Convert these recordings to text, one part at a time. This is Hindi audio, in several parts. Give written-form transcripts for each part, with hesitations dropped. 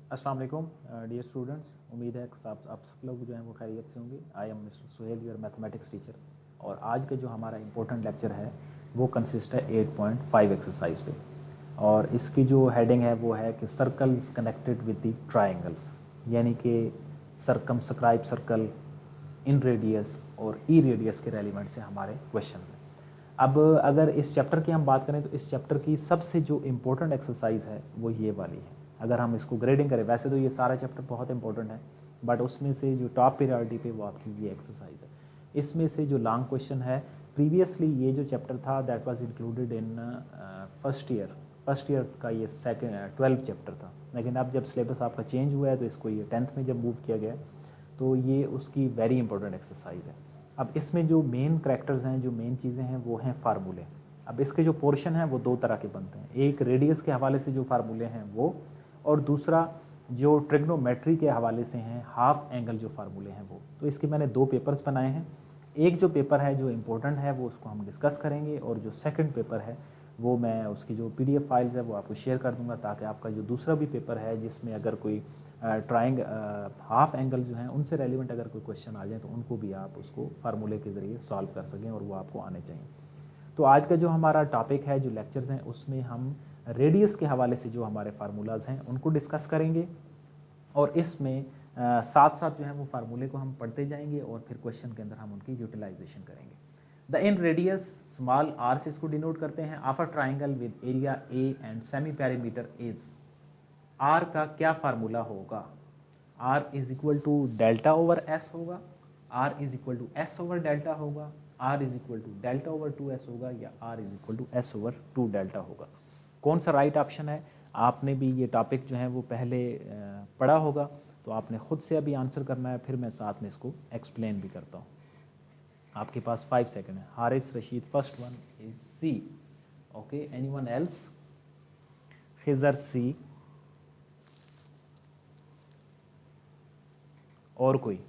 अस्सलाम वालेकुम डियर स्टूडेंट्स, उम्मीद है कि आप सब लोग जो हैं वो खैरियत से होंगे। I am mister Suhail, your mathematics teacher. और आज का जो हमारा इम्पोर्टेंट लेक्चर है वो कंसिस्ट है 8.5 एक्सरसाइज पे। और इसकी जो हेडिंग है वो है कि circles connected with the triangles, यानी कि सर्कमस्क्राइब सर्कल, इन रेडियस और ई रेडियस के रेलिवेंट से हमारे क्वेश्चन हैं। अब अगर इस चैप्टर की हम बात करें तो इस चैप्टर की सबसे जो इम्पोर्टेंट एक्सरसाइज है वो ये वाली है। अगर हम इसको ग्रेडिंग करें, वैसे तो ये सारा चैप्टर बहुत इंपॉर्टेंट है, बट उसमें से जो टॉप प्रायोरिटी पे वो आपकी ये एक्सरसाइज है। इसमें से जो लॉन्ग क्वेश्चन है, प्रीवियसली ये जो चैप्टर था that was included in first year का ये सेकेंड 12 चैप्टर था, लेकिन अब जब सिलेबस आपका चेंज हुआ है तो इसको ये 10th में जब मूव किया गया तो ये उसकी वेरी इंपॉर्टेंट एक्सरसाइज है। अब इसमें जो मेन करैक्टर्स हैं, जो मेन चीज़ें हैं वो हैं फार्मूले। अब इसके जो पोर्शन हैं वो दो तरह के बनते हैं, एक रेडियस के हवाले से जो फार्मूले हैं वो, और दूसरा जो ट्रिग्नोमेट्री के हवाले से हैं, हाफ एंगल जो फार्मूले हैं वो। तो इसके मैंने दो पेपर्स बनाए हैं। एक जो पेपर है जो इम्पोर्टेंट है वो उसको हम डिस्कस करेंगे, और जो सेकंड पेपर है वो मैं उसकी जो PDF फाइल्स है वो आपको शेयर कर दूंगा, ताकि आपका जो दूसरा भी पेपर है जिसमें अगर कोई हाफ एंगल जो हैं उनसे रेलिवेंट अगर कोई क्वेश्चन आ जाए तो उनको भी आप उसको फार्मूले के ज़रिए सॉल्व कर सकें और वो आपको आने चाहिए। तो आज का जो हमारा टॉपिक है, जो लेक्चर्स हैं, उसमें हम रेडियस के हवाले से जो हमारे फार्मूलाज हैं उनको डिस्कस करेंगे, और इसमें साथ साथ जो है वो फार्मूले को हम पढ़ते जाएंगे और फिर क्वेश्चन के अंदर हम उनकी यूटिलाइजेशन करेंगे। The in radius small r से इसको डिनोट करते हैं, of a triangle with area A and semi perimeter is. R का क्या फार्मूला होगा? R is equal to delta over s होगा, r is equal to s over delta होगा, r is equal to delta over 2s होगा, या r is equal to s over 2 delta होगा। कौन सा राइट ऑप्शन है? आपने भी ये टॉपिक जो है वो पहले पढ़ा होगा, तो आपने खुद से अभी आंसर करना है, फिर मैं साथ में इसको एक्सप्लेन भी करता हूँ। आपके पास 5 सेकंड है। Haris Rashid, first one is C. Okay, anyone else? Khizar C, और कोई?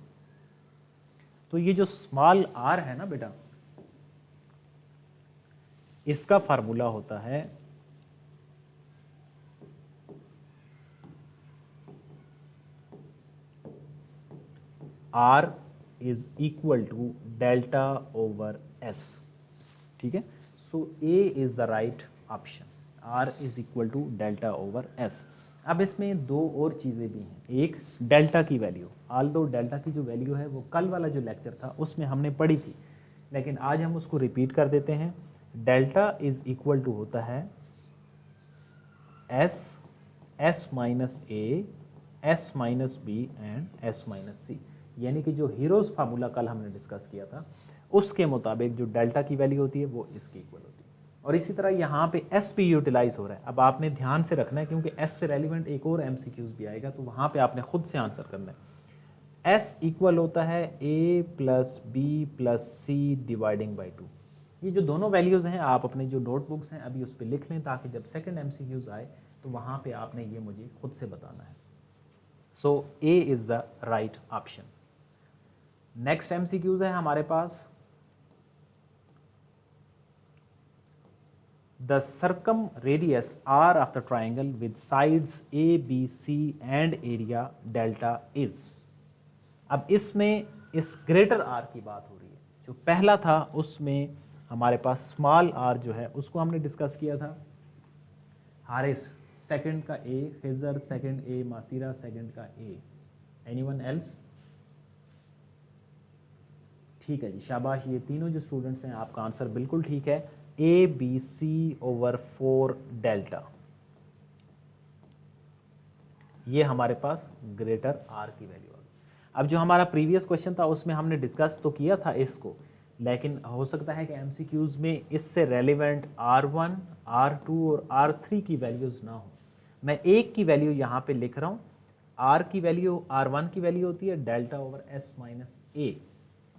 तो ये जो स्मॉल आर है ना बेटा, इसका फार्मूला होता है r is equal to delta over s. ठीक है, so A is the right option, r is equal to delta over s. अब इसमें दो और चीज़ें भी हैं। एक, डेल्टा की वैल्यू, ऑल्दो डेल्टा की जो वैल्यू है वो कल वाला जो लेक्चर था उसमें हमने पढ़ी थी, लेकिन आज हम उसको रिपीट कर देते हैं। डेल्टा इज इक्वल टू होता है s, s minus a, s minus B and s minus c. यानी कि जो हीरोज फार्मूला कल हमने डिस्कस किया था उसके मुताबिक जो डेल्टा की वैल्यू होती है वो इसकी इक्वल होती है। और इसी तरह यहाँ पे एस भी यूटिलाइज हो रहा है। अब आपने ध्यान से रखना है, क्योंकि एस से रेलिवेंट एक और MCQs भी आएगा, तो वहाँ पे आपने खुद से आंसर करना है। एस इक्वल होता है a plus B plus C dividing by 2। ये जो दोनों वैल्यूज़ हैं आप अपने जो नोटबुक्स हैं अभी उस पर लिख लें, ताकि जब सेकंड MCQs आए तो वहाँ पे आपने ये मुझे खुद से बताना है। So A is the right option. Next MCQs है हमारे पास, the circum radius R of the triangle with sides a B c and area delta is. अब इसमें इस ग्रेटर आर की बात हो रही है। जो पहला था उसमें हमारे पास स्मॉल आर जो है उसको हमने डिस्कस किया था। हारिस सेकंड का ए, खिजर सेकंड ए, मासीरा सेकंड का ए, एनीवन एल्स? ठीक है जी, शाबाश। ये तीनों जो स्टूडेंट्स हैं आपका आंसर बिल्कुल ठीक है, A B C over 4 delta. ये हमारे पास ग्रेटर आर की वैल्यू आ गई। अब जो हमारा प्रीवियस क्वेश्चन था उसमें हमने डिस्कस तो किया था इसको, लेकिन हो सकता है कि MCQs में इससे रेलिवेंट R1, R2 और R3 की वैल्यूज़ ना हो। मैं एक की वैल्यू यहाँ पे लिख रहा हूँ। R की वैल्यू, R1 की वैल्यू होती है delta over S minus A,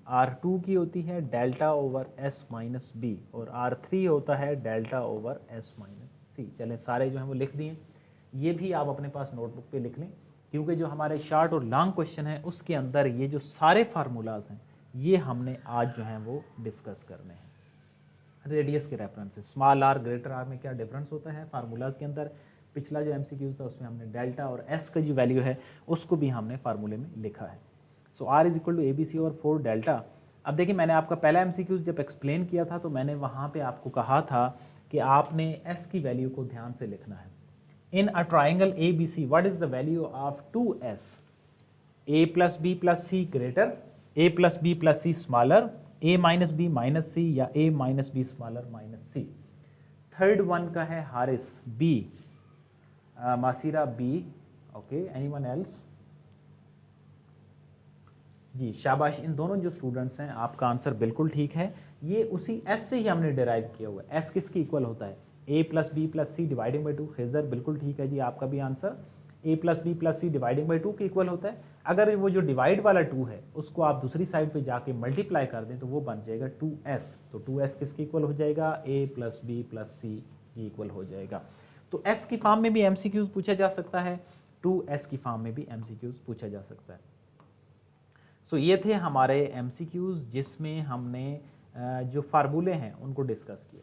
R2 की होती है delta over S minus B, और R3 होता है delta over S minus C. चलें, सारे जो हैं वो लिख दिए। ये भी आप अपने पास नोटबुक पे लिख लें, क्योंकि जो हमारे शॉर्ट और लॉन्ग क्वेश्चन है उसके अंदर ये जो सारे फार्मूलाज हैं ये हमने आज जो हैं वो डिस्कस करने हैं। रेडियस के रेफरेंस से स्मॉल आर ग्रेटर आर में क्या डिफरेंस होता है फार्मूलाज के अंदर, पिछला जो MCQs था उसमें हमने डेल्टा और S का जो वैल्यू है उसको भी हमने फार्मूले में लिखा है। So R is equal to ABC और 4 डेल्टा। अब देखिए मैंने आपका पहला MCQs जब एक्सप्लेन किया था तो मैंने वहाँ पे आपको कहा था कि आपने S की वैल्यू को ध्यान से लिखना है। In a triangle ABC what is the value of 2S? A plus B plus c greater, A plus B plus c smaller, A minus b minus c या A minus b smaller minus c. Third one का है Haris B, Masira B, okay anyone else? जी शाबाश, इन दोनों जो स्टूडेंट्स हैं आपका आंसर बिल्कुल ठीक है। ये उसी S से ही हमने डिराइव किया हुआ है। S किसकी इक्वल होता है? A plus B plus C dividing by 2। Khizar बिल्कुल ठीक है जी, आपका भी answer A plus B plus C dividing by 2 के इक्वल होता है। अगर वो जो डिवाइड वाला 2 है उसको आप दूसरी साइड पे जाके मल्टीप्लाई कर दें तो वो बन जाएगा 2S। तो 2S किसके इक्वल हो जाएगा? A प्लस बी प्लस सी की इक्वल हो जाएगा। तो S की फॉर्म में भी MCQs पूछा जा सकता है, 2S की फॉर्म में भी MCQs पूछा जा सकता है। सो ये थे हमारे MCQs जिसमें हमने जो फार्मूले हैं उनको डिस्कस किया।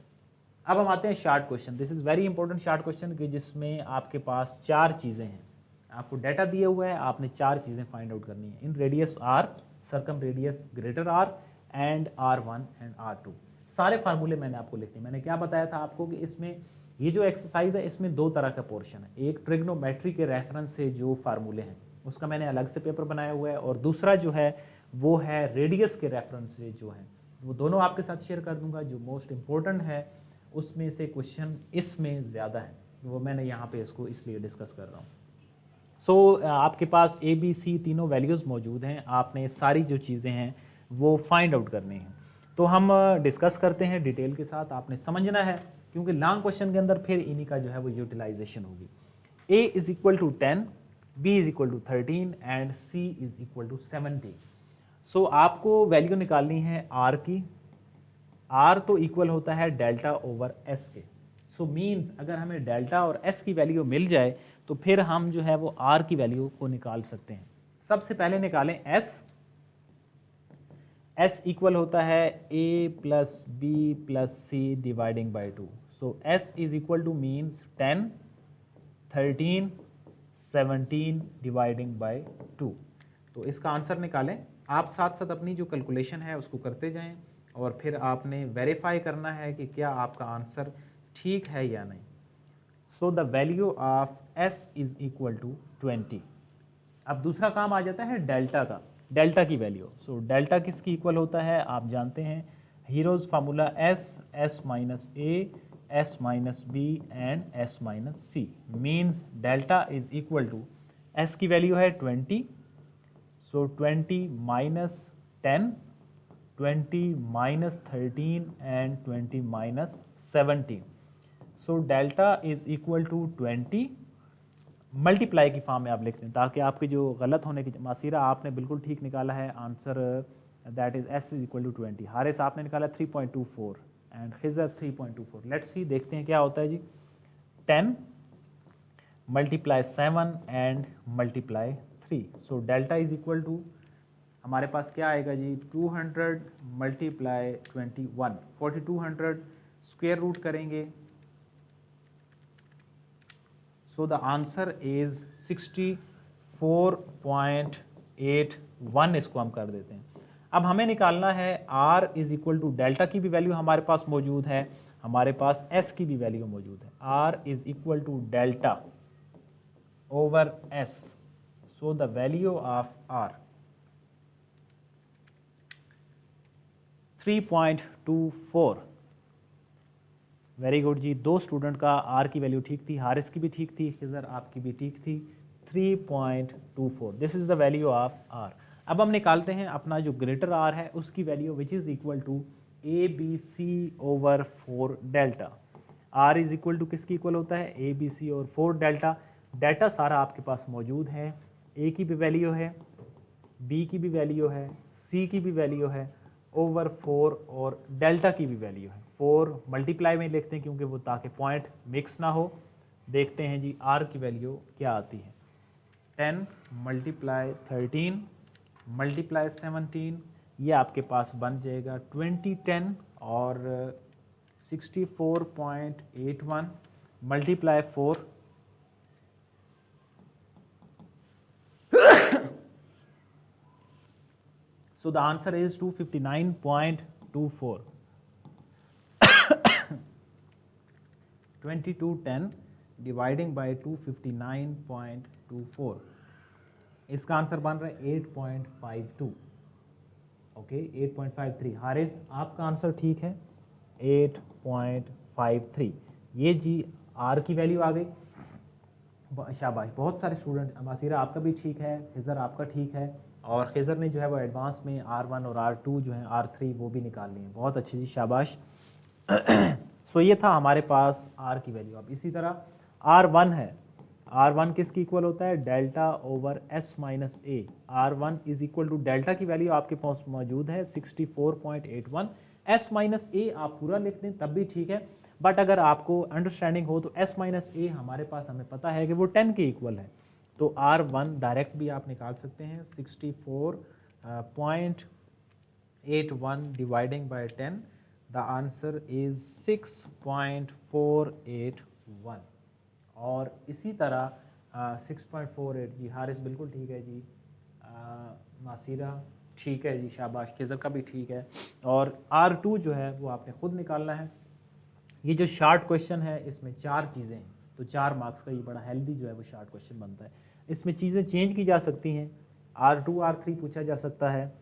अब हम आते हैं short question. This is very important short question कि जिसमें आपके पास 4 चीज़ें हैं, आपको डाटा दिया हुआ है, आपने 4 चीज़ें फाइंड आउट करनी है। इन radius R, circum radius greater R and R1 and R2। सारे फार्मूले मैंने आपको लिखे। मैंने क्या बताया था आपको कि इसमें ये जो एक्सरसाइज है इसमें 2 तरह का पोर्शन है। एक ट्रिग्नोमेट्री के रेफरेंस से जो फार्मूले हैं उसका मैंने अलग से पेपर बनाया हुआ है, और दूसरा जो है वो है रेडियस के रेफरेंस से जो है, वो दोनों आपके साथ शेयर कर दूंगा। जो मोस्ट इंपॉर्टेंट है उसमें से क्वेश्चन इसमें ज़्यादा है, वो मैंने यहाँ पे इसको इसलिए डिस्कस कर रहा हूँ। सो आपके पास ABC तीनों वैल्यूज़ मौजूद हैं, आपने सारी जो चीज़ें हैं वो फाइंड आउट करनी हैं। तो हम डिस्कस करते हैं डिटेल के साथ, आपने समझना है क्योंकि लॉन्ग क्वेश्चन के अंदर फिर इन्हीं का जो है वो यूटिलाइजेशन होगी। A is equal to 10, B is equal to 13 and C is equal to 70। So आपको वैल्यू निकालनी है R की। R तो इक्वल होता है डेल्टा ओवर S के। सो मीन्स अगर हमें डेल्टा और S की वैल्यू मिल जाए तो फिर हम जो है वो R की वैल्यू को निकाल सकते हैं। सबसे पहले निकालें S। S इक्वल होता है A plus B plus C dividing by 2। So S is equal to means 10, 13, 17 dividing by 2। तो इसका आंसर निकालें। आप साथ साथ अपनी जो कैलकुलेशन है उसको करते जाएं और फिर आपने वेरीफाई करना है कि क्या आपका आंसर ठीक है या नहीं। So the value of S is equal to 20। अब दूसरा काम आ जाता है डेल्टा का, डेल्टा की वैल्यू। सो डेल्टा किसकी इक्वल होता है आप जानते हैं, Hero's formula S minus A, S minus B and S minus C. Means delta is equal to, S की वैल्यू है 20, so 20 minus 10, 20 minus 13 and 20 minus 17। So delta is equal to 20। Multiply की फॉर्म में आप लिखते हैं ताकि आपके जो गलत होने की, मासीरा आपने बिल्कुल ठीक निकाला है answer, that is S is equal to 20। Haris आपने निकाला 3.24 एंड खिजर 3.24। लेट्स सी, देखते हैं क्या होता है जी। 10 multiply 7 and multiply 3। So delta is equal to हमारे पास क्या आएगा जी, 200 मल्टीप्लाई 21, 4200 स्क्वायर रूट करेंगे। सो द आंसर इज 64.81, इसको हम कर देते हैं। अब हमें निकालना है R is equal to, delta की भी वैल्यू हमारे पास मौजूद है, हमारे पास S की भी वैल्यू मौजूद है। R is equal to delta over S। So the value of R 3.24। Very good जी, 2 स्टूडेंट का R की वैल्यू ठीक थी, हारिस की भी ठीक थी, खिजर आपकी भी ठीक थी। 3.24, this is the value of R। अब हम निकालते हैं अपना जो ग्रेटर R है उसकी value, which is equal to ABC ओवर 4 delta. R is equal to किसकी इक्वल होता है, ABC और 4 डेल्टा। डेटा सारा आपके पास मौजूद है, A की भी वैल्यू है, B की भी वैल्यू है, C की भी वैल्यू है, ओवर 4 और डेल्टा की भी वैल्यू है। 4 मल्टीप्लाई में लिखते हैं क्योंकि वो ताकि पॉइंट मिक्स ना हो। देखते हैं जी R की वैल्यू क्या आती है। 10 मल्टीप्लाई 13 मल्टीप्लाई 17, ये आपके पास बन जाएगा 2010 और 64.81 multiply 4 So the answer is 259.24. 2210 dividing by 259.24, इसका आंसर बन रहा है 8.52. ओके 8.53. हारिस आपका आंसर ठीक है 8.53. ये जी आर की वैल्यू आ गई. शाबाश, बहुत सारे स्टूडेंट. मासीरा आपका भी ठीक है, खिज़र आपका ठीक है, और खिज़र ने जो है वो एडवांस में R1 और R2 जो है R3 वो भी निकाल लिए हैं. बहुत अच्छी जी, शाबाश. सो ये था हमारे पास R की वैल्यू. अब इसी तरह R1 है. R1 किसकी इक्वल होता है? Delta over S minus A. R1 is equal to delta की वैल्यू आपके पास मौजूद है 64.81. S माइनस ए आप पूरा लिख दें तब भी ठीक है, बट अगर आपको अंडरस्टैंडिंग हो तो S माइनस ए हमारे पास हमें पता है कि वो 10 के इक्वल है, तो R1 डायरेक्ट भी आप निकाल सकते हैं 64.81 dividing by 10. The answer is 6.481. और इसी तरह 6.48 जी. हारिस बिल्कुल ठीक है जी. मासीरा ठीक है जी, शाबाश. खिज़र का भी ठीक है. और R2 जो है वो आपने खुद निकालना है. ये जो शार्ट क्वेश्चन है इसमें 4 चीज़ें हैं, तो 4 मार्क्स का ये बड़ा हेल्दी जो है वो शार्ट क्वेश्चन बनता है. इसमें चीज़ें चेंज की जा सकती हैं. R2 R3 पूछा जा सकता है,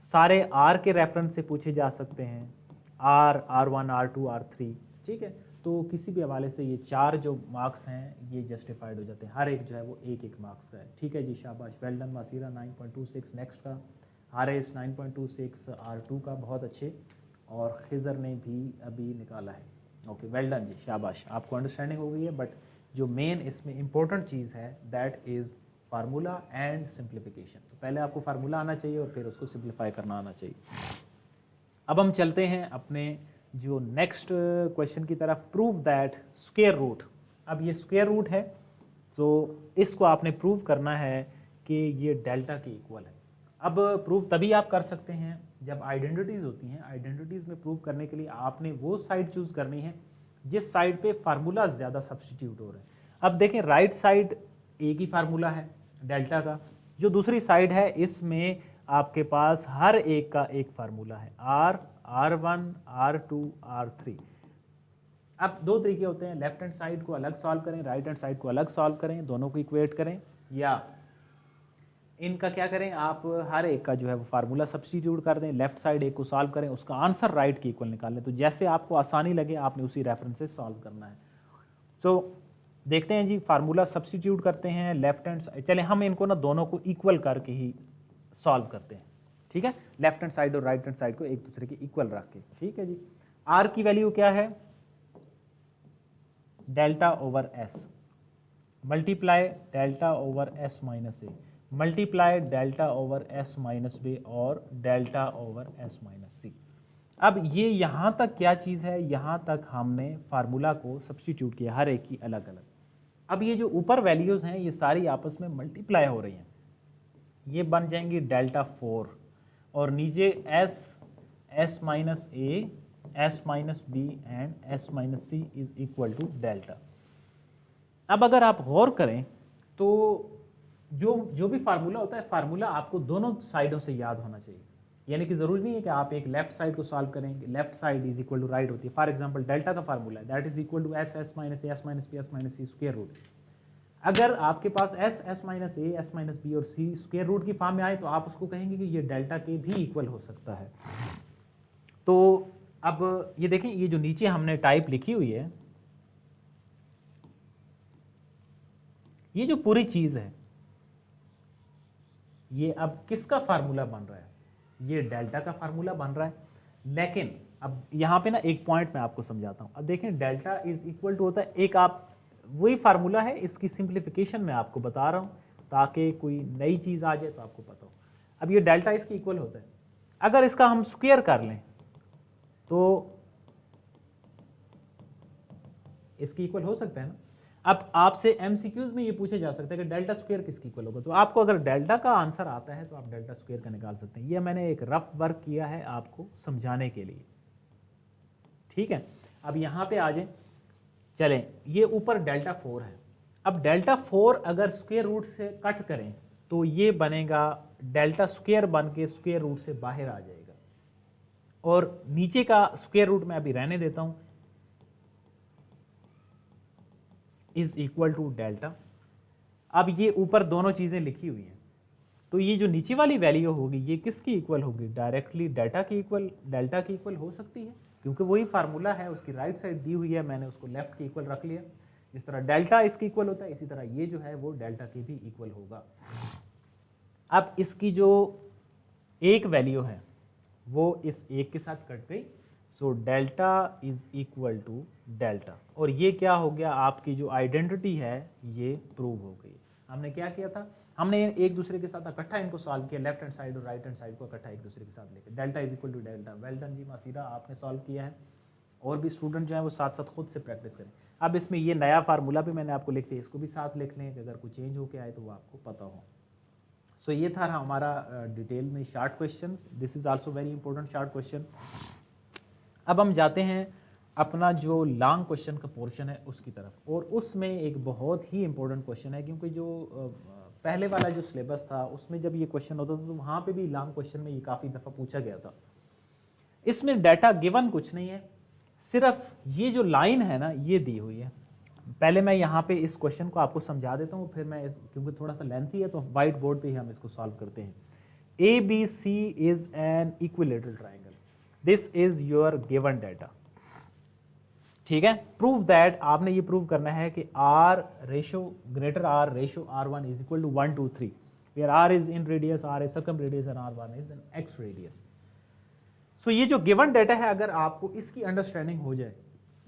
सारे R के रेफरेंस से पूछे जा सकते हैं, R1 R2 R3. ठीक है, तो किसी भी हवाले से ये 4 जो मार्क्स हैं ये जस्टिफाइड हो जाते हैं. हर एक जो है वो एक मार्क्स का है. ठीक है जी, शाबाश. Well done मासीरा. 9.26 नेक्स्ट का. हारिस 9.26 R2 का. बहुत अच्छे. और खिज़र ने भी अभी निकाला है. ओके वेल डन जी, शाबाश. आपको अंडरस्टैंडिंग हो गई है, बट जो मेन इसमें इंपॉर्टेंट चीज़ है that is formula and simplification. तो पहले आपको फार्मूला आना चाहिए और फिर उसको सिंप्लीफाई करना आना चाहिए. अब हम चलते हैं अपने जो नेक्स्ट क्वेश्चन की तरफ. Prove that square root. अब ये स्क्वायर रूट है, तो इसको आपने प्रूव करना है कि ये डेल्टा के इक्वल है. अब प्रूव तभी आप कर सकते हैं जब आइडेंटिटीज़ होती हैं. आइडेंटिटीज़ में प्रूव करने के लिए आपने वो साइड चूज़ करनी है जिस साइड पे फार्मूला ज़्यादा सब्सटीट्यूट हो रहे हैं. अब देखें, राइट साइड एक ही फार्मूला है डेल्टा का, जो दूसरी साइड है इसमें आपके पास हर एक का एक फार्मूला है, R1 R2 R3. अब 2 तरीके होते हैं, लेफ्ट हैंड साइड को अलग सॉल्व करें, राइट हैंड साइड को अलग सॉल्व करें, दोनों को इक्वेट करें, या इनका क्या करें, आप हर एक का जो है वो फार्मूला सब्स्टिट्यूट कर दें, लेफ्ट साइड एक को सॉल्व करें, उसका आंसर राइट के इक्वल निकाल लें. तो जैसे आपको आसानी लगे आपने उसी रेफरेंस से सॉल्व करना है. तो देखते हैं जी, फार्मूला सब्स्टिट्यूट करते हैं लेफ्ट हैंड साइड. चले हम इनको ना दोनों को इक्वल करके ही सॉल्व करते हैं. ठीक है, लेफ्ट हैंड साइड और राइट हैंड साइड को एक दूसरे के इक्वल रख के. ठीक है जी. R की वैल्यू क्या है? Delta over S multiply delta over S minus a multiply delta over S minus B और delta over S minus c. अब ये यहाँ तक क्या चीज़ है, यहाँ तक हमने फार्मूला को सब्स्टिट्यूट किया हर एक की अलग अलग. अब ये जो ऊपर वैल्यूज़ हैं ये सारी आपस में मल्टीप्लाई हो रही हैं, ये बन जाएंगी डेल्टा 4, और नीचे S minus A S minus B and S minus C is equal to delta. अब अगर आप गौर करें तो जो भी फार्मूला होता है, फार्मूला आपको दोनों साइडों से याद होना चाहिए. यानी कि ज़रूरी नहीं है कि आप एक लेफ्ट साइड को सॉल्व करेंगे, left side is equal to right होती है. फॉर एग्जांपल डेल्टा का फार्मूला है that is equal to S minus A S minus B S minus C square root. अगर आपके पास S minus A S minus B और C स्क्वायर रूट की फॉर्म में आए तो आप उसको कहेंगे कि ये डेल्टा के भी इक्वल हो सकता है. तो अब ये देखें, ये जो नीचे हमने टाइप लिखी हुई है, ये जो पूरी चीज़ है ये अब किसका फार्मूला बन रहा है? ये डेल्टा का फार्मूला बन रहा है. लेकिन अब यहाँ पे ना एक पॉइंट मैं आपको समझाता हूँ. अब देखें, डेल्टा इज इक्वल टू होता है एक, आप वही फार्मूला है, इसकी सिंप्लीफिकेशन मैं आपको बता रहा हूँ ताकि कोई नई चीज़ आ जाए तो आपको पता हो. अब ये डेल्टा इसकी इक्वल होता है. अगर इसका हम स्क्वायर कर लें तो इसकी इक्वल हो सकता है ना. अब आपसे एमसीक्यूज में ये पूछे जा सकता है कि डेल्टा स्क्वायर किसकी इक्वल होगा, तो आपको अगर डेल्टा का आंसर आता है तो आप डेल्टा स्क्वायर का निकाल सकते हैं. ये मैंने एक रफ वर्क किया है आपको समझाने के लिए. ठीक है, अब यहाँ पे आ जाए. चलें, ये ऊपर डेल्टा 4 है. अब डेल्टा 4 अगर स्क्वायर रूट से कट करें तो ये बनेगा डेल्टा स्क्वायर बन के स्क्वायर रूट से बाहर आ जाएगा, और नीचे का स्क्वायर रूट मैं अभी रहने देता हूं, इज इक्वल टू डेल्टा। अब ये ऊपर दोनों चीजें लिखी हुई हैं, तो ये जो नीचे वाली वैल्यू होगी ये किसकी इक्वल होगी? डायरेक्टली डेल्टा की इक्वल, डेल्टा की इक्वल हो सकती है, क्योंकि वही फार्मूला है, उसकी राइट साइड दी हुई है, मैंने उसको लेफ्ट की इक्वल रख लिया। जिस तरह डेल्टा इसकी इक्वल होता है, इसी तरह ये जो है वो डेल्टा की भी इक्वल होगा। अब इसकी जो एक वैल्यू है वो इस एक के साथ कट गई, so delta is equal to delta, और ये क्या हो गया? आपकी जो आइडेंटिटी है ये प्रूव हो गई। हमने क्या किया था? हमने एक दूसरे के साथ इकट्ठा इनको सॉल्व किया, लेफ्ट हैंड साइड और राइट हैंड साइड को इकट्ठा एक दूसरे के साथ लेके, delta is equal to delta. Well done जी मासीरा, आपने सॉल्व किया है, और भी स्टूडेंट जो है वो साथ साथ खुद से प्रैक्टिस करें। अब इसमें ये नया फार्मूला भी मैंने आपको लिख दिया, इसको भी साथ लिख लें कि अगर कोई चेंज होके आए तो वो आपको पता हो। सो ये था हमारा डिटेल में short question, this is also very important short question. अब हम जाते हैं अपना जो लॉन्ग क्वेश्चन का पोर्शन है उसकी तरफ, और उसमें एक बहुत ही इंपॉर्टेंट क्वेश्चन है, क्योंकि जो पहले वाला जो सिलेबस था उसमें जब ये क्वेश्चन होता था तो वहाँ पे भी लॉन्ग क्वेश्चन में ये काफ़ी दफ़ा पूछा गया था। इसमें डाटा गिवन कुछ नहीं है, सिर्फ ये जो लाइन है ना ये दी हुई है। पहले मैं यहाँ पे इस क्वेश्चन को आपको समझा देता हूँ, फिर मैं क्योंकि थोड़ा सा लेंथी है तो व्हाइट बोर्ड पे ही हम इसको सॉल्व करते हैं। A B C is an equilateral triangle, this is your given data, ठीक है। प्रूव दैट, आपने ये प्रूव करना है कि are ratio greater are ratio R1 is equal to 1 2 3, where r is in radius, r is circum radius and R1 is in ex radius. So ये जो गिवन डाटा है, अगर आपको इसकी अंडरस्टैंडिंग हो जाए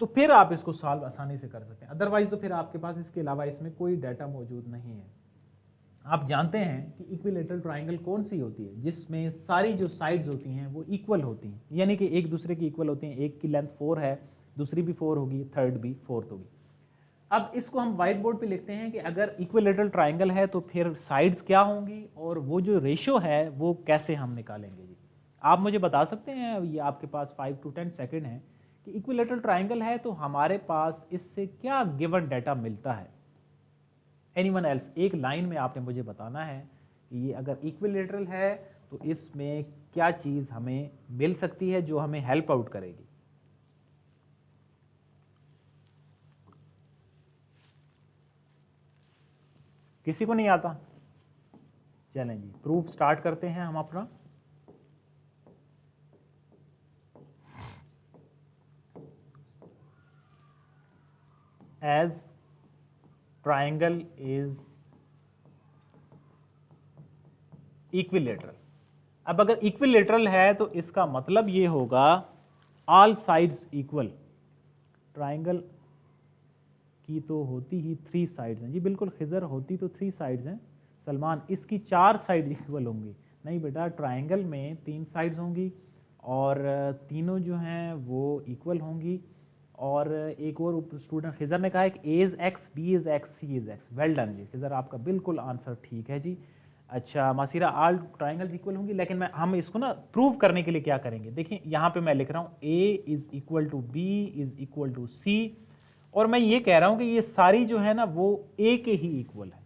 तो फिर आप इसको सॉल्व आसानी से कर सकते हैं, अदरवाइज तो फिर आपके पास इसके अलावा इसमें कोई डाटा मौजूद नहीं है। आप जानते हैं कि इक्विलेटरल ट्राइंगल कौन सी होती है? जिसमें सारी जो साइड्स होती हैं वो इक्वल होती हैं, यानी कि एक दूसरे की इक्वल होती हैं। एक की लेंथ 4 है, दूसरी भी 4 होगी, थर्ड भी 4 होगी। अब इसको हम व्हाइट बोर्ड पे लिखते हैं कि अगर इक्विलेटरल ट्राइंगल है तो फिर साइड्स क्या होंगी, और वो जो रेशो है वो कैसे हम निकालेंगे जी। आप मुझे बता सकते हैं, ये आपके पास 5 to 10 सेकेंड है, कि इक्विलेटरल ट्राइंगल है तो हमारे पास इससे क्या गिवन डाटा मिलता है? Anyone else? एक लाइन में आपने मुझे बताना है कि ये अगर इक्विलेटरल है तो इसमें क्या चीज़ हमें मिल सकती है जो हमें हेल्प आउट करेगी। किसी को नहीं आता? चलें जी, प्रूफ स्टार्ट करते हैं हम अपना। As triangle is equilateral. अब अगर इक्विलेटरल है तो इसका मतलब ये होगा ऑल साइड्स इक्वल। ट्राइंगल की तो होती ही 3 साइड्स हैं जी, बिल्कुल खिजर, होती तो 3 साइड्स हैं। सलमान, इसकी 4 साइड इक्वल होंगी। नहीं बेटा, ट्राइंगल में 3 साइड्स होंगी और तीनों जो हैं वो इक्वल होंगी। और एक और स्टूडेंट खिजर ने कहा है कि a is x, b is x, c is x. Well done जी खिजर, आपका बिल्कुल आंसर ठीक है जी। अच्छा मासीरा, ऑल ट्राइंगल्स इक्वल होंगी, लेकिन हम इसको ना प्रूव करने के लिए क्या करेंगे? देखिए यहाँ पे मैं लिख रहा हूँ a is equal to b is equal to c, और मैं ये कह रहा हूँ कि ये सारी जो है ना वो ए के ही इक्वल है,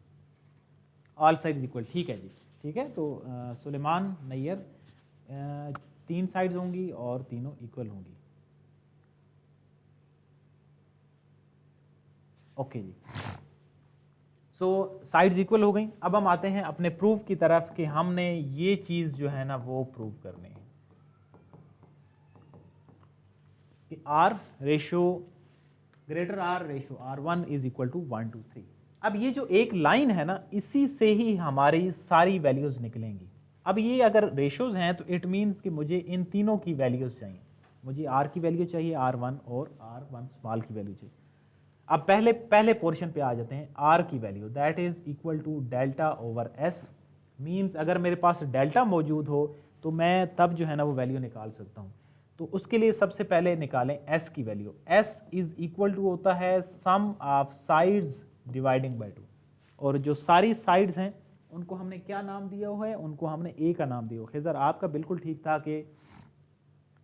ऑल साइड्स इक्वल। ठीक है जी, ठीक है। तो सुलेमान नैयर, 3 साइड्स होंगी और तीनों इक्वल होंगी। ओके जी, सो साइड्स इक्वल हो गई। अब हम आते हैं अपने प्रूफ की तरफ कि हमने ये चीज जो है ना वो प्रूव करनी है कि are ratio greater are ratio R1 is equal to 1 2 3। अब ये जो एक लाइन है ना, इसी से ही हमारी सारी वैल्यूज निकलेंगी। अब ये अगर रेशोज हैं तो इट मीन्स कि मुझे इन तीनों की वैल्यूज चाहिए। मुझे R की वैल्यू चाहिए R1 और R1 स्मॉल की वैल्यू चाहिए। अब पहले पोर्शन पे आ जाते हैं। R की value that is equal to delta over S। Means अगर मेरे पास डेल्टा मौजूद हो तो मैं तब जो है ना वो वैल्यू निकाल सकता हूँ। तो उसके लिए सबसे पहले निकालें S की वैल्यू। S इज इक्वल टू होता है sum of sides dividing by 2, और जो सारी साइड्स हैं उनको हमने क्या नाम दिया हुआ है? उनको हमने A का नाम दिया हुआ है। खैर आपका बिल्कुल ठीक था कि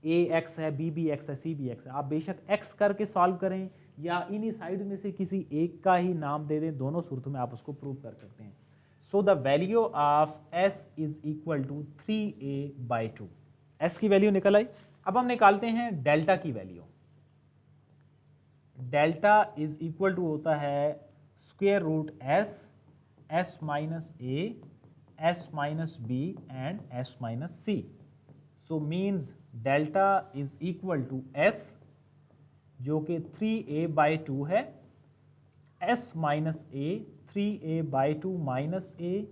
A x है, B भी x है, C भी x है। आप बेशक x करके सॉल्व करें या इन्हीं साइड में से किसी एक का ही नाम दे दें, दोनों सूरतों में आप उसको प्रूव कर सकते हैं। So the value of s is equal to 3a/2। s की वैल्यू निकल आई। अब हम निकालते हैं डेल्टा की value. Delta is equal to होता है square root s minus a, s minus b and s minus c। So means delta is equal to s जो कि 3a/2 है, s minus a 3a/2 minus a,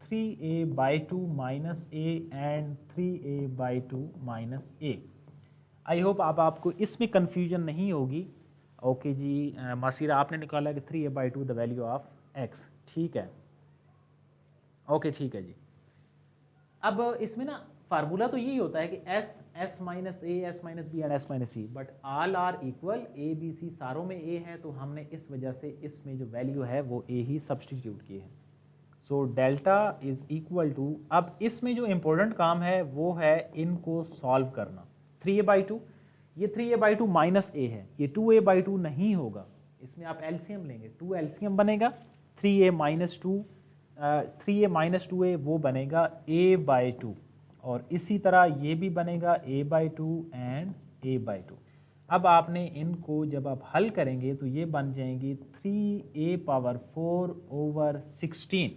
3a/2 minus a and 3a/2 minus a। I hope अब आपको इसमें कंफ्यूजन नहीं होगी। ओके जी, मासीरा आपने निकाला कि 3a/2 the value of x, ठीक है। ओके ठीक है जी। अब इसमें ना फार्मूला तो यही होता है कि s minus a, s minus b and s minus c, but all are equal, a b c सारों में a है, तो हमने इस वजह से इसमें जो वैल्यू है वो a ही सब्सटीट्यूट की है। So delta is equal to, अब इसमें जो इम्पोर्टेंट काम है वो है इनको सॉल्व करना। 3a/2, ये 3a/2 माइनस a है, ये 2a/2 नहीं होगा, इसमें आप एलसीएम लेंगे, 2 एलसीएम बनेगा, 3a minus 2, 3a minus 2a वो बनेगा a/2, और इसी तरह ये भी बनेगा a/2 एंड a/2। अब आपने इनको जब आप हल करेंगे तो ये बन जाएंगी 3a⁴ ओवर 16।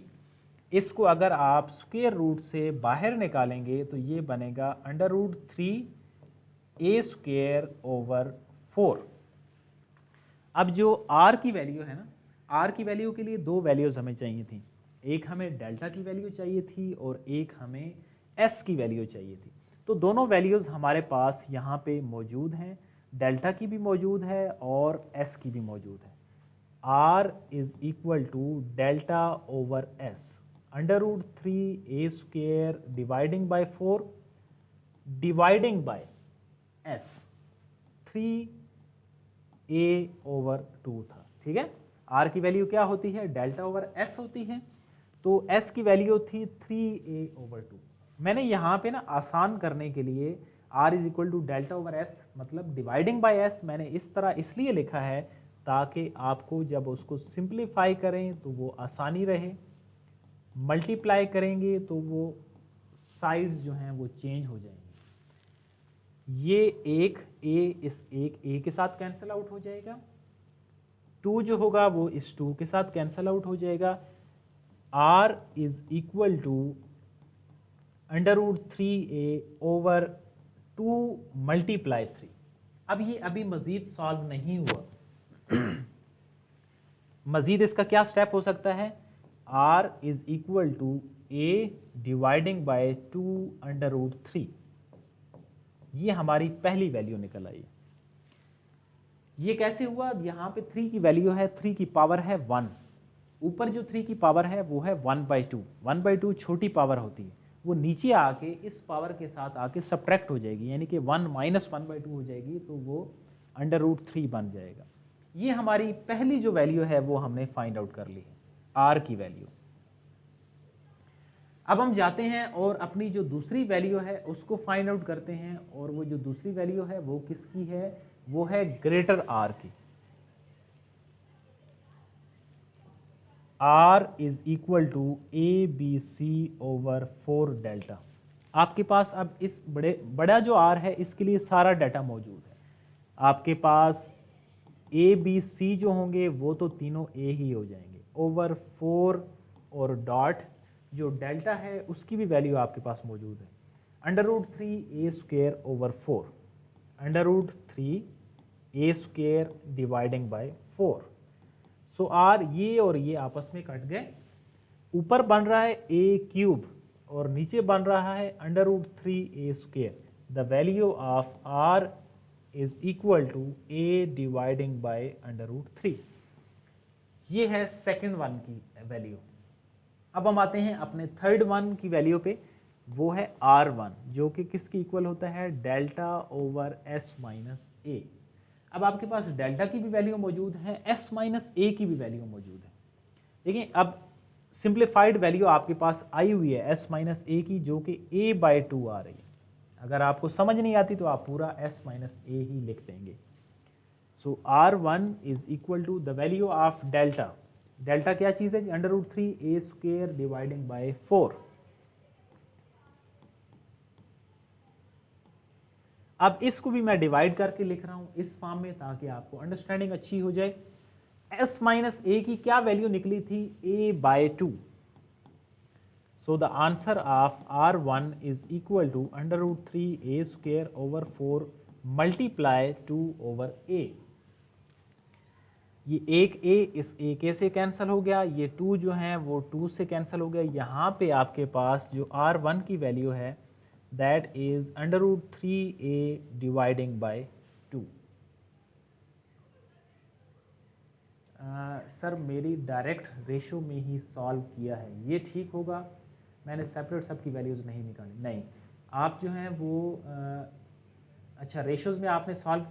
इसको अगर आप स्क्वायर रूट से बाहर निकालेंगे तो ये बनेगा √3a² ओवर 4। अब जो r की वैल्यू है ना, r की वैल्यू के लिए दो वैल्यूज हमें चाहिए थी, एक हमें डेल्टा की वैल्यू चाहिए थी और एक हमें s की वैल्यू चाहिए थी। तो दोनों वैल्यूज हमारे पास यहाँ पे मौजूद हैं, डेल्टा की भी मौजूद है और s की भी मौजूद है। r is equal to delta over s, √3a² dividing by 4 dividing by s, 3a/2 था, ठीक है। r की वैल्यू क्या होती है, डेल्टा ओवर s होती है, तो s की वैल्यू थी 3a/2। मैंने यहाँ पे ना आसान करने के लिए r is equal to delta over s मतलब डिवाइडिंग बाय s मैंने इस तरह इसलिए लिखा है ताकि आपको जब उसको सिंप्लीफाई करें तो वो आसानी रहे, मल्टीप्लाई करेंगे तो वो साइड्स जो हैं वो चेंज हो जाएंगे। ये एक a इस एक a के साथ कैंसिल आउट हो जाएगा, 2 जो होगा वो इस 2 के साथ कैंसिल आउट हो जाएगा। r is equal to √3a over 2 multiply 3। अब ये अभी मजीद सॉल्व नहीं हुआ मजीद इसका क्या स्टेप हो सकता है, r is equal to a dividing by 2√3। ये हमारी पहली वैल्यू निकल आई। ये कैसे हुआ, यहाँ पे 3 की वैल्यू है, 3 की पावर है 1, ऊपर जो 3 की पावर है वो है 1/2, 1/2 छोटी पावर होती है, वो नीचे आके इस पावर के साथ आके सब्ट्रैक्ट हो जाएगी, यानी कि 1 माइनस 1/2 हो जाएगी, तो वो √3 बन जाएगा। ये हमारी पहली जो वैल्यू है वो हमने फाइंड आउट कर ली है, r की वैल्यू। अब हम जाते हैं और अपनी जो दूसरी वैल्यू है उसको फाइंड आउट करते हैं, और वो जो दूसरी वैल्यू है वो किसकी है, वो है ग्रेटर r की। r is equal to ABC/4 delta. आपके पास अब इस बड़ा जो r है इसके लिए सारा डाटा मौजूद है। आपके पास ABC जो होंगे वो तो तीनों a ही हो जाएंगे, ओवर 4 और डॉट जो डेल्टा है उसकी भी वैल्यू आपके पास मौजूद है, √3a² over 4, √3a² dividing by 4। So r ये और ये आपस में कट गए, ऊपर बन रहा है a³ और नीचे बन रहा है √3a²। The value of r is equal to a dividing by √3। ये है सेकंड वन की वैल्यू। अब हम आते हैं अपने थर्ड वन की वैल्यू पे, वो है r1 जो कि किसकी इक्वल होता है, delta over s minus a। अब आपके पास डेल्टा की भी वैल्यू मौजूद है, s माइनस a की भी वैल्यू मौजूद है। देखिए अब सिंप्लीफाइड वैल्यू आपके पास आई हुई है s माइनस a की, जो कि a/2 आ रही है। अगर आपको समझ नहीं आती तो आप पूरा s माइनस a ही लिख देंगे। So r1 is equal to the value of delta delta क्या चीज़ है? Under root 3 A square dividing by 4। अब इसको भी मैं डिवाइड करके लिख रहा हूं इस फॉर्म में ताकि आपको अंडरस्टैंडिंग अच्छी हो जाए। s माइनस ए की क्या वैल्यू निकली थी? a by 2। So the answer of R1 is equal to under root 3 A square over 4 multiply 2 over a। ये एक a इस एक a से कैंसिल हो गया, ये 2 जो है वो 2 से कैंसिल हो गया। यहाँ पे आपके पास जो R1 की वैल्यू है that is under root 3a dividing by 2। Sir मेरी डायरेक्ट रेशो में ही सॉल्व किया है, ये ठीक होगा? मैंने सेपरेट सब की वैल्यूज़ नहीं निकाली। नहीं, आप जो हैं वो अच्छा रेशोज़ में आपने सॉल्व,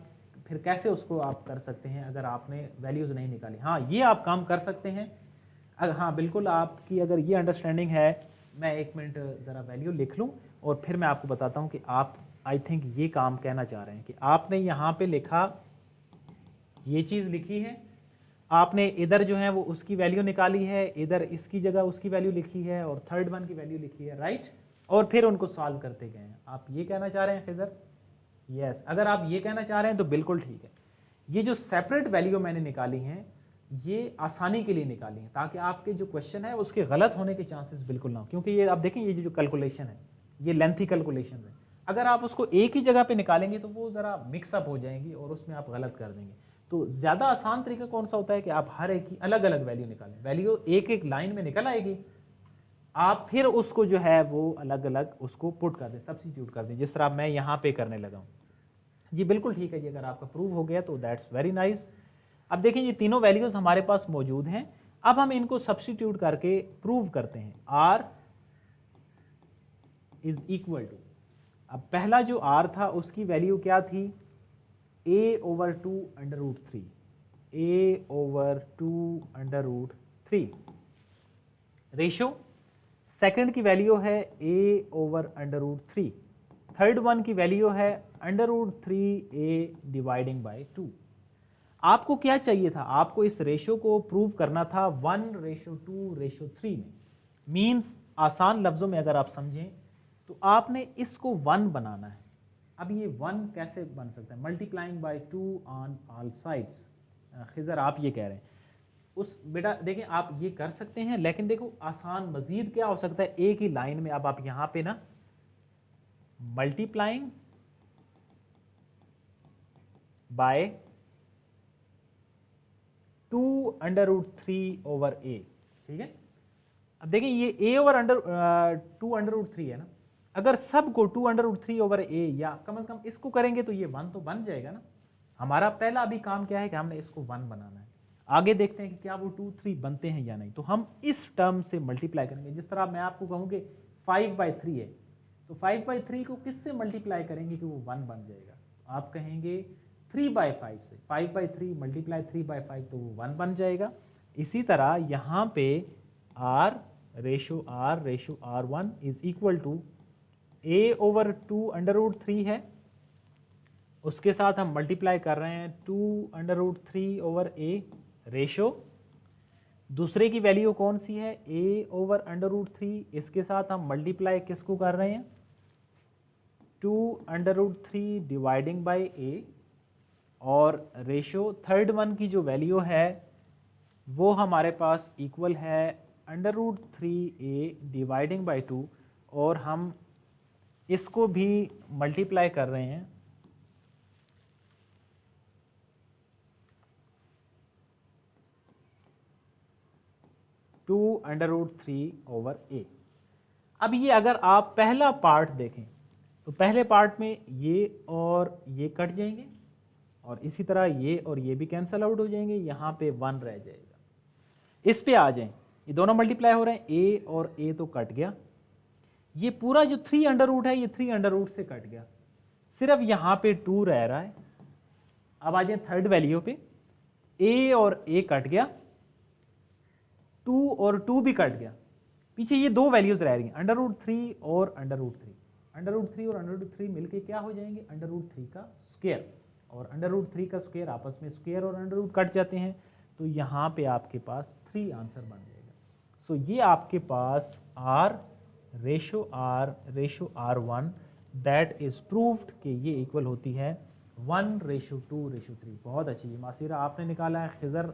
फिर कैसे उसको आप कर सकते हैं अगर आपने वैल्यूज़ नहीं निकाली? हाँ, ये आप काम कर सकते हैं। हाँ बिल्कुल, आपकी अगर ये अंडरस्टैंडिंग है, मैं एक मिनट ज़रा वैल्यू लिख लूँ और फिर मैं आपको बताता हूँ कि आप आई थिंक ये काम कहना चाह रहे हैं कि आपने यहाँ पे लिखा, ये चीज़ लिखी है, आपने इधर जो है वो उसकी वैल्यू निकाली है, इधर इसकी जगह उसकी वैल्यू लिखी है और थर्ड वन की वैल्यू लिखी है, राइट? और फिर उनको सॉल्व करते गए हैं। आप ये कहना चाह रहे हैं खिज़र? यस, अगर आप ये कहना चाह रहे हैं तो बिल्कुल ठीक है। ये जो सेपरेट वैल्यू मैंने निकाली हैं ये आसानी के लिए निकाली हैं ताकि आपके जो क्वेश्चन है उसके गलत होने के चांसेस बिल्कुल ना हो, क्योंकि ये आप देखें ये जो कैलकुलेशन है ये लेंथी कैलकुलेशन है। अगर आप उसको एक ही जगह पे निकालेंगे तो वो ज़रा मिक्सअप हो जाएंगी और उसमें आप गलत कर देंगे। तो ज़्यादा आसान तरीका कौन सा होता है कि आप हर एक की अलग अलग वैल्यू निकालें, वैल्यू एक एक लाइन में निकल आएगी, आप फिर उसको जो है वो अलग अलग उसको पुट कर दें, सब्स्टिट्यूट कर दें, जिस तरह मैं यहाँ पे करने लगा हूँ। जी बिल्कुल ठीक है जी, अगर आपका प्रूव हो गया तो दैट्स वेरी नाइस। अब देखिए ये तीनों वैल्यूज हमारे पास मौजूद हैं, अब हम इनको सब्स्टिट्यूट करके प्रूव करते हैं। R इज इक्वल टू, अब पहला जो R था उसकी वैल्यू क्या थी? a over 2 under root 3, a over 2 under root 3 ratio. Second की वैल्यू है a over under root 3, third one की वैल्यू है under root 3a dividing by 2। आपको क्या चाहिए था? आपको इस रेशो को प्रूव करना था 1:2:3 में। मीन्स आसान लफ्ज़ों में अगर आप समझें तो आपने इसको 1 बनाना है। अब ये 1 कैसे बन सकता है? Multiplying by 2 on all sides. Khizar आप ये कह रहे हैं उस बेटा देखिए आप ये कर सकते हैं, लेकिन देखो आसान मजीद क्या हो सकता है, एक ही लाइन में अब आप यहाँ पे ना multiplying by 2 under root 3 over a, ठीक है? अब देखिए ये a over under 2 under root 3 है ना, अगर सब को 2 अंडर रूट 3 ओवर a या कम से कम इसको करेंगे तो ये 1 तो बन जाएगा ना। हमारा पहला अभी काम क्या है कि हमने इसको 1 बनाना है। आगे देखते हैं कि क्या वो 2 3 बनते हैं या नहीं। तो हम इस टर्म से मल्टीप्लाई करेंगे, जिस तरह मैं आपको कहूँ कि 5/3 है तो 5/3 को किससे मल्टीप्लाई करेंगे कि वो 1 बन जाएगा? आप कहेंगे 3/5 से, 5/3 मल्टीप्लाई 3/5 तो वो 1 बन जाएगा। इसी तरह यहाँ पे R ratio R1 is equal to a over 2 under root 3 है, उसके साथ हम मल्टीप्लाई कर रहे हैं 2 under root 3 over a ratio. दूसरे की वैल्यू कौन सी है? a ओवर अंडर रूट 3, इसके साथ हम मल्टीप्लाई किसको कर रहे हैं? 2 under root 3 dividing by a, और रेशो थर्ड वन की जो वैल्यू है वो हमारे पास इक्वल है under root 3a dividing by 2, और हम इसको भी मल्टीप्लाई कर रहे हैं 2 अंडर रूट 3 ओवर a। अब ये अगर आप पहला पार्ट देखें तो पहले पार्ट में ये और ये कट जाएंगे और इसी तरह ये और ये भी कैंसिल आउट हो जाएंगे, यहाँ पे 1 रह जाएगा। इस पे आ जाएं, ये दोनों मल्टीप्लाई हो रहे हैं, a और a तो कट गया, ये पूरा जो 3 अंडर रूट है ये 3 अंडर रूट से कट गया, सिर्फ यहाँ पे 2 रह रहा है। अब आ जाए थर्ड वैल्यू पे, a और a कट गया, 2 और 2 भी कट गया, पीछे ये दो वैल्यूज रह रही हैं अंडर रूट 3 और अंडर रूट 3। अंडर रूट 3 और अंडर रूट 3 मिलके क्या हो जाएंगे? अंडर रूट 3 का स्क्वायर, और अंडर रूट 3 का स्क्वायर आपस में स्क्वायर और अंडर रूट कट जाते हैं, तो यहाँ पे आपके पास 3 आंसर बन जाएगा। सो ये आपके पास R/R/R1 दैट इज प्रूव्ड कि ये इक्वल होती है 1/2/3। बहुत अच्छी है मासीरा, आपने निकाला है। खिज़र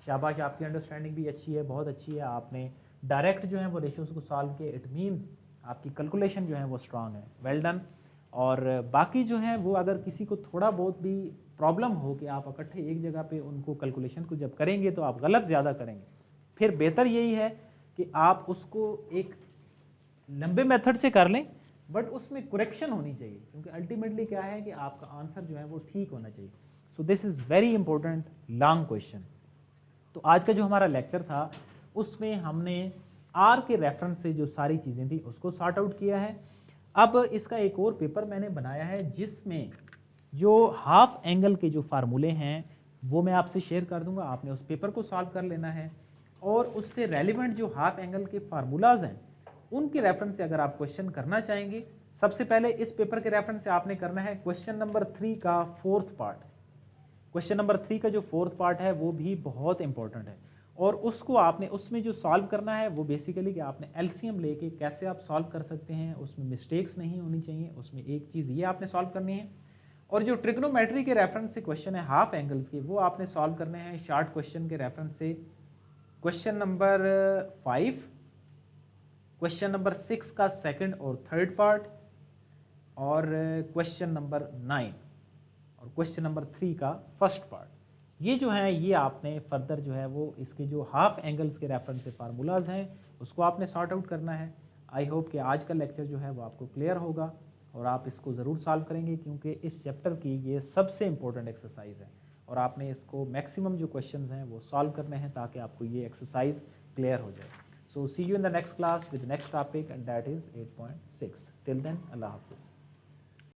शाबाश, आपकी अंडरस्टैंडिंग भी अच्छी है, बहुत अच्छी है। आपने डायरेक्ट जो है वो रेशियोज़ को सॉल्व किए, इट मीन्स आपकी कैलकुलेशन जो है वो स्ट्रांग है, वेल डन। और बाकी जो है वो अगर किसी को थोड़ा बहुत भी प्रॉब्लम हो कि आप इकट्ठे एक जगह पे उनको कैलकुलेशन को जब करेंगे तो आप गलत ज़्यादा करेंगे, फिर बेहतर यही है कि आप उसको एक लंबे मेथड से कर लें, बट उसमें करेक्शन होनी चाहिए, क्योंकि अल्टीमेटली क्या है कि आपका आंसर जो है वो ठीक होना चाहिए। So this is very important long question. तो आज का जो हमारा लेक्चर था उसमें हमने आर के रेफरेंस से जो सारी चीज़ें थी उसको सॉर्ट आउट किया है। अब इसका एक और पेपर मैंने बनाया है जिसमें जो हाफ एंगल के जो फार्मूले हैं वो मैं आपसे शेयर कर दूंगा, आपने उस पेपर को सॉल्व कर लेना है। और उससे रेलिवेंट जो हाफ एंगल के फार्मूलाज हैं उनके रेफरेंस से अगर आप क्वेश्चन करना चाहेंगे, सबसे पहले इस पेपर के रेफरेंस से आपने करना है क्वेश्चन नंबर 3 का 4th पार्ट। क्वेश्चन नंबर 3 का जो 4th पार्ट है वो भी बहुत इंपॉर्टेंट है, और उसको आपने उसमें जो सॉल्व करना है वो बेसिकली कि आपने एलसीएम लेके कैसे आप सॉल्व कर सकते हैं, उसमें मिस्टेक्स नहीं होनी चाहिए, उसमें एक चीज़ ये आपने सॉल्व करनी है। और जो ट्रिग्नोमेट्री के रेफरेंस से क्वेश्चन है हाफ एंगल्स के, वो आपने सॉल्व करने हैं शार्ट क्वेश्चन के रेफरेंस से। क्वेश्चन नंबर 5, क्वेश्चन नंबर 6 का 2nd और 3rd पार्ट, और क्वेश्चन नंबर 9 और क्वेश्चन नंबर 3 का 1st पार्ट। ये जो है ये आपने फर्दर जो है वो इसके जो हाफ एंगल्स के रेफरेंस से फार्मूलाज हैं उसको आपने सॉर्ट आउट करना है। आई होप कि आज का लेक्चर जो है वो आपको क्लियर होगा और आप इसको ज़रूर सॉल्व करेंगे, क्योंकि इस चैप्टर की ये सबसे इंपॉर्टेंट एक्सरसाइज है और आपने इसको मैक्सिमम जो क्वेश्चंस हैं वो सॉल्व करने हैं ताकि आपको ये एक्सरसाइज क्लियर हो जाए। So see you in the next class with next topic, and that is 8.6। Till then, अल्लाह हाफिज़।